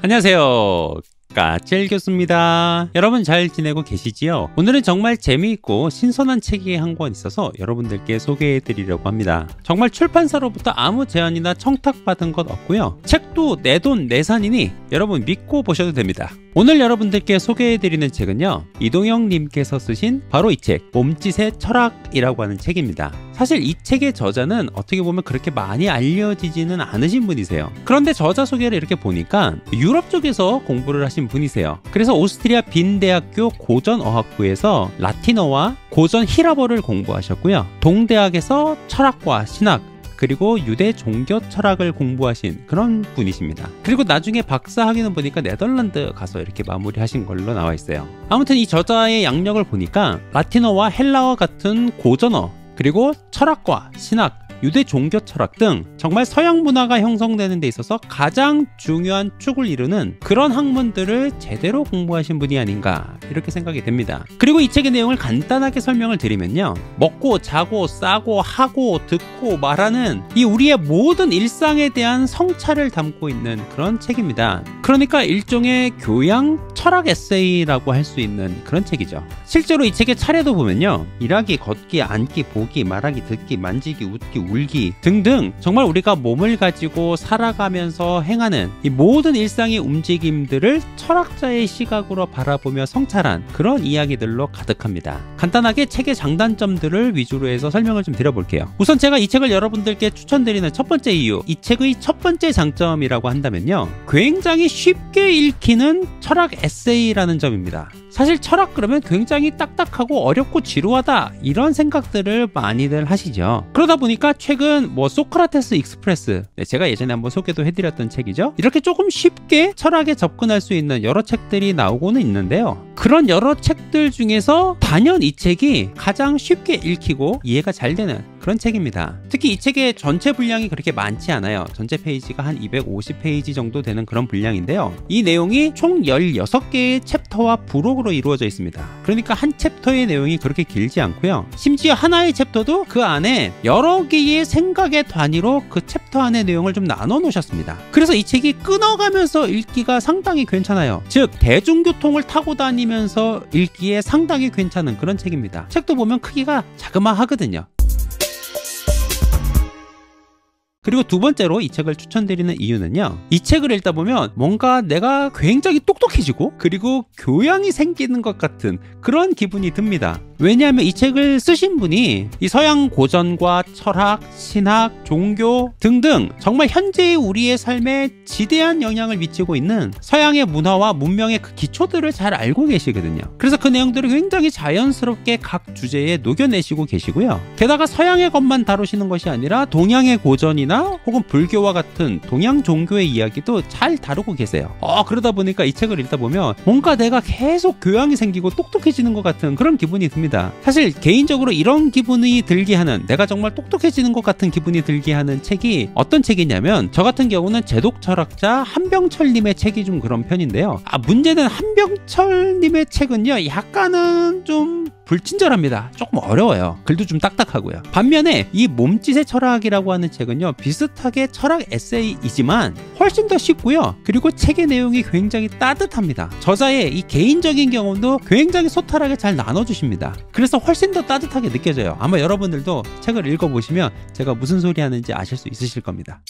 안녕하세요. 까칠 교수입니다. 여러분 잘 지내고 계시지요? 오늘은 정말 재미있고 신선한 책이 한 권 있어서 여러분들께 소개해 드리려고 합니다. 정말 출판사로부터 아무 제안이나 청탁받은 것 없고요. 책도 내 돈 내산이니 여러분 믿고 보셔도 됩니다. 오늘 여러분들께 소개해 드리는 책은요, 이동영 님께서 쓰신 바로 이 책, 몸짓의 철학이라고 하는 책입니다. 사실 이 책의 저자는 어떻게 보면 그렇게 많이 알려지지는 않으신 분이세요. 그런데 저자 소개를 이렇게 보니까 유럽 쪽에서 공부를 하신 분이세요. 그래서 오스트리아 빈 대학교 고전어학부에서 라틴어와 고전 히라버를 공부하셨고요. 동대학에서 철학과 신학, 그리고 유대 종교 철학을 공부하신 그런 분이십니다. 그리고 나중에 박사 학위는 보니까 네덜란드 가서 이렇게 마무리하신 걸로 나와 있어요. 아무튼 이 저자의 양력을 보니까 라틴어와 헬라어 같은 고전어, 그리고 철학과 신학, 유대 종교 철학 등 정말 서양 문화가 형성되는 데 있어서 가장 중요한 축을 이루는 그런 학문들을 제대로 공부하신 분이 아닌가 이렇게 생각이 됩니다. 그리고 이 책의 내용을 간단하게 설명을 드리면요, 먹고 자고 싸고 하고 듣고 말하는 이 우리의 모든 일상에 대한 성찰을 담고 있는 그런 책입니다. 그러니까 일종의 교양 철학 에세이라고 할 수 있는 그런 책이죠. 실제로 이 책의 차례도 보면요, 일하기, 걷기, 앉기, 보기, 말하기, 듣기, 만지기, 웃기, 울기 등등 정말 우리가 몸을 가지고 살아가면서 행하는 이 모든 일상의 움직임들을 철학자의 시각으로 바라보며 성찰한 그런 이야기들로 가득합니다. 간단하게 책의 장단점들을 위주로 해서 설명을 좀 드려볼게요. 우선 제가 이 책을 여러분들께 추천드리는 첫 번째 이유, 이 책의 첫 번째 장점이라고 한다면요, 굉장히 쉽게 읽히는 철학 에세이라는 점입니다. 사실 철학 그러면 굉장히 딱딱하고 어렵고 지루하다 이런 생각들을 많이들 하시죠. 그러다 보니까 최근 소크라테스 익스프레스, 제가 예전에 한번 소개도 해드렸던 책이죠. 이렇게 조금 쉽게 철학에 접근할 수 있는 여러 책들이 나오고는 있는데요, 그런 여러 책들 중에서 단연 이 책이 가장 쉽게 읽히고 이해가 잘 되는 그런 책입니다. 특히 이 책의 전체 분량이 그렇게 많지 않아요. 전체 페이지가 한 250페이지 정도 되는 그런 분량인데요, 이 내용이 총 16개의 챕터와 부록으로 이루어져 있습니다. 그러니까 한 챕터의 내용이 그렇게 길지 않고요, 심지어 하나의 챕터도 그 안에 여러 개의 생각의 단위로 그 챕터 안의 내용을 좀 나눠 놓으셨습니다. 그래서 이 책이 끊어가면서 읽기가 상당히 괜찮아요. 즉 대중교통을 타고 다니면서 읽기에 상당히 괜찮은 그런 책입니다. 책도 보면 크기가 자그마하거든요. 그리고 두 번째로 이 책을 추천드리는 이유는요, 이 책을 읽다 보면 뭔가 내가 굉장히 똑똑해지고 그리고 교양이 생기는 것 같은 그런 기분이 듭니다. 왜냐하면 이 책을 쓰신 분이 이 서양 고전과 철학, 신학, 종교 등등 정말 현재의 우리의 삶에 지대한 영향을 미치고 있는 서양의 문화와 문명의 그 기초들을 잘 알고 계시거든요. 그래서 그 내용들을 굉장히 자연스럽게 각 주제에 녹여내시고 계시고요. 게다가 서양의 것만 다루시는 것이 아니라 동양의 고전이나 혹은 불교와 같은 동양 종교의 이야기도 잘 다루고 계세요. 그러다 보니까 이 책을 읽다 보면 뭔가 내가 계속 교양이 생기고 똑똑해지는 것 같은 그런 기분이 듭니다. 사실 개인적으로 이런 기분이 들게 하는, 내가 정말 똑똑해지는 것 같은 기분이 들게 하는 책이 어떤 책이냐면, 저 같은 경우는 제독 철학자 한병철님의 책이 좀 그런 편인데요, 문제는 한병철님의 책은요 약간은 좀 불친절합니다. 조금 어려워요. 글도 좀 딱딱하고요. 반면에 이 몸짓의 철학이라고 하는 책은요, 비슷하게 철학 에세이이지만 훨씬 더 쉽고요, 그리고 책의 내용이 굉장히 따뜻합니다. 저자의 이 개인적인 경험도 굉장히 소탈하게 잘 나눠주십니다. 그래서 훨씬 더 따뜻하게 느껴져요. 아마 여러분들도 책을 읽어보시면 제가 무슨 소리 하는지 아실 수 있으실 겁니다.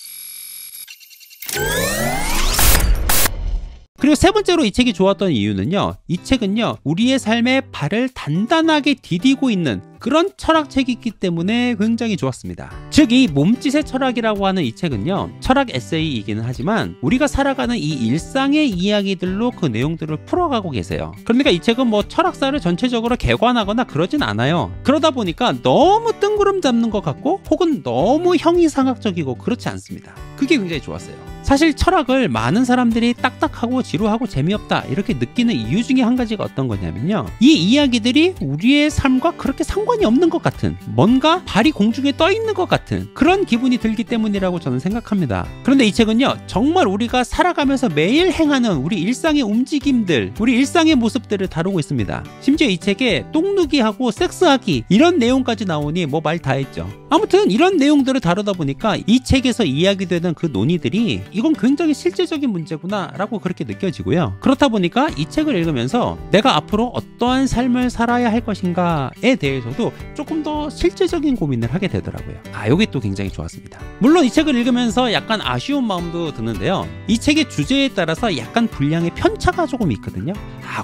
그리고 세 번째로 이 책이 좋았던 이유는요, 이 책은요 우리의 삶에 발을 단단하게 디디고 있는 그런 철학책이기 때문에 굉장히 좋았습니다. 즉 이 몸짓의 철학이라고 하는 이 책은요, 철학 에세이이기는 하지만 우리가 살아가는 이 일상의 이야기들로 그 내용들을 풀어가고 계세요. 그러니까 이 책은 철학사를 전체적으로 개관하거나 그러진 않아요. 그러다 보니까 너무 뜬구름 잡는 것 같고 혹은 너무 형이상학적이고 그렇지 않습니다. 그게 굉장히 좋았어요. 사실 철학을 많은 사람들이 딱딱하고 지루하고 재미없다 이렇게 느끼는 이유 중에 한 가지가 어떤 거냐면요, 이 이야기들이 우리의 삶과 그렇게 상관이 없는 것 같은, 뭔가 발이 공중에 떠 있는 것 같은 그런 기분이 들기 때문이라고 저는 생각합니다. 그런데 이 책은요, 정말 우리가 살아가면서 매일 행하는 우리 일상의 움직임들, 우리 일상의 모습들을 다루고 있습니다. 심지어 이 책에 똥누기하고 섹스하기 이런 내용까지 나오니 말 다 했죠. 아무튼 이런 내용들을 다루다 보니까 이 책에서 이야기되는 그 논의들이 이건 굉장히 실제적인 문제구나 라고 그렇게 느껴지고요. 그렇다 보니까 이 책을 읽으면서 내가 앞으로 어떠한 삶을 살아야 할 것인가에 대해서도 조금 더 실제적인 고민을 하게 되더라고요. 이게 또 굉장히 좋았습니다. 물론 이 책을 읽으면서 약간 아쉬운 마음도 드는데요. 이 책의 주제에 따라서 약간 분량의 편차가 조금 있거든요.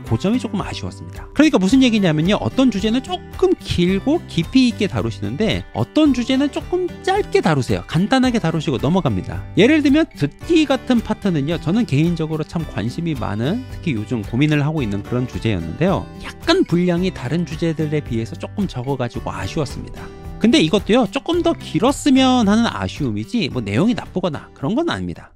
그 점이 조금 아쉬웠습니다. 그러니까 무슨 얘기냐면요. 어떤 주제는 조금 길고 깊이 있게 다루시는데 어떤 주제는 조금 짧게 다루세요. 간단하게 다루시고 넘어갑니다. 예를 들면 듣기 같은 파트는요. 저는 개인적으로 참 관심이 많은, 특히 요즘 고민을 하고 있는 그런 주제였는데요. 약간 분량이 다른 주제들에 비해서 조금 적어가지고 아쉬웠습니다. 근데 이것도요. 조금 더 길었으면 하는 아쉬움이지 뭐 내용이 나쁘거나 그런 건 아닙니다.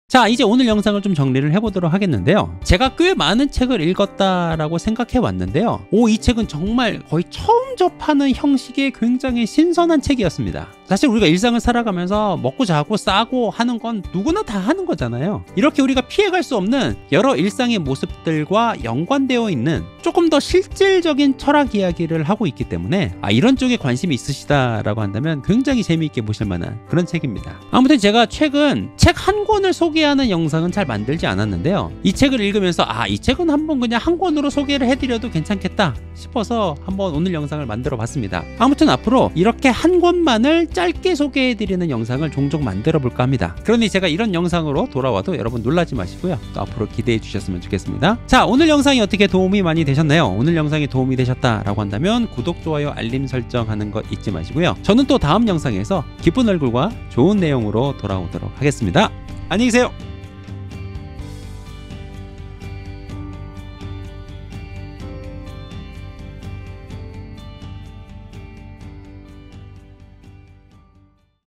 자, 이제 오늘 영상을 좀 정리를 해보도록 하겠는데요. 제가 꽤 많은 책을 읽었다라고 생각해 왔는데요. 이 책은 정말 거의 처음 접하는 형식의 굉장히 신선한 책이었습니다. 사실 우리가 일상을 살아가면서 먹고 자고 싸고 하는 건 누구나 다 하는 거잖아요. 이렇게 우리가 피해갈 수 없는 여러 일상의 모습들과 연관되어 있는 조금 더 실질적인 철학 이야기를 하고 있기 때문에 이런 쪽에 관심이 있으시다라고 한다면 굉장히 재미있게 보실 만한 그런 책입니다. 아무튼 제가 최근 책 한 권을 소개하는 영상은 잘 만들지 않았는데요. 이 책을 읽으면서 이 책은 한번 그냥 한 권으로 소개를 해드려도 괜찮겠다 싶어서 한번 오늘 영상을 만들어 봤습니다. 아무튼 앞으로 이렇게 한 권만을 짧게 소개해드리는 영상을 종종 만들어 볼까 합니다. 그러니 제가 이런 영상으로 돌아와도 여러분 놀라지 마시고요. 또 앞으로 기대해 주셨으면 좋겠습니다. 자, 오늘 영상이 어떻게 도움이 많이 되셨나요? 오늘 영상이 도움이 되셨다라고 한다면 구독, 좋아요, 알림 설정하는 것 잊지 마시고요. 저는 또 다음 영상에서 기쁜 얼굴과 좋은 내용으로 돌아오도록 하겠습니다. 안녕히 계세요.